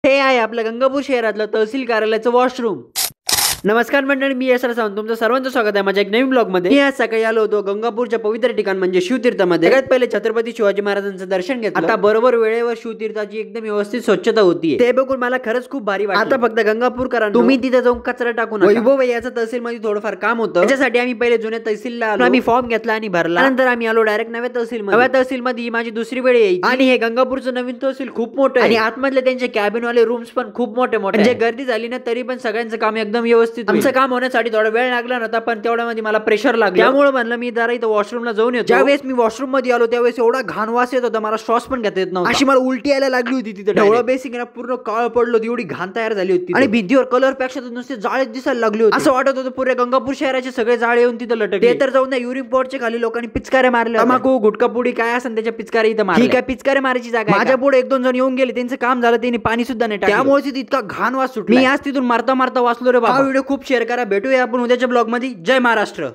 हे आहे आपल्या गंगापूर शहरातलं तहसील कार्यालयाचं वॉशरूम। नमस्कार मंडळी, मी यशराज सावंत, तुमचं सर्वांचं स्वागत आहे माझ्या एक नवीन ब्लॉग मध्ये। मी आज सकाळी आलो होतो गंगापूरच्या पवित्र ठिकाण म्हणजे शिवतीर्थमध्ये। सगळ्यात पहिले छत्रपती शिवाजी महाराजांचं दर्शन घेतलं। आता बरोबर वेळेवर शिवतीर्थाची एकदम व्यवस्थित स्वच्छता होतीये, ते बघून मला खरंच खूप भारी वाटलं। आता फक्त गंगापूरकरांनो, तुम्ही तिथे जाऊन कचरा टाकू नका। वैभव याचं तहसील मध्ये थोडंफार काम होतं, त्याच्यासाठी आम्ही पहिले जुन्या तहसीलला आलो, आम्ही फॉर्म घेतला आणि भरला। नंतर आम्ही आलो डायरेक्ट नव्या तहसील मध्ये ही माझी दुसरी वेळ यायची। आणि हे गंगापूरचं नवीन तहसील खूप मोठं आहे आणि आतमधले त्यांचे कॅबिन वाले रूम्स पण खूप मोठे मोठे, म्हणजे गर्दी झाली ना तरी पण सगळ्यांचं काम एकदम व्यवस्थित। आमचं काम होण्यासाठी थोडा वेळ लागला नव्हता, पण तेवढ्यामध्ये मला प्रेशर लागलं, त्यामुळे म्हणलं मी जरा इथं वॉशरूमला जाऊन येतो। ज्यावेळेस मी वॉशरूम मध्ये आलो त्यावेळेस एवढा घाण वास येत होता, मला श्वास पण घेता येत नव्हता, अशी मला उलटी यायला लागली होती। तिथे ढवळं बेसिक ना पूर्ण काळ पडलो होती, एवढी घाण तयार झाली होती आणि भिंतीवर कलर पेक्षा नुसते जाळे दिसायला लागले होते। असं वाटत होतं पुऱ्या गंगापूर शहराचे सगळे जाळे येऊन तिथं लटकले। ते तर जाऊन युरिन पॉटच्या खाली लोकांनी पिचकारे मारले, तमाकू गुटखा पुडी काय असेल त्याच्या पिचकारे इथं मारले। ठीक आहे, पिचकारे मारायची जागा माझ्या पुढे एक दोन जण येऊन गेले, त्यांचं काम झालं, त्यांनी पाणी सुद्धा नाही टाकलं, त्यामुळे इतका घाण वास सुटला। मी आज तिथून मारता मारता वाचलो रे बाबा। हा व्हिडिओ खूप शेअर करा, भेटूया आपण उद्याच्या ब्लॉग मध्ये। जय महाराष्ट्र।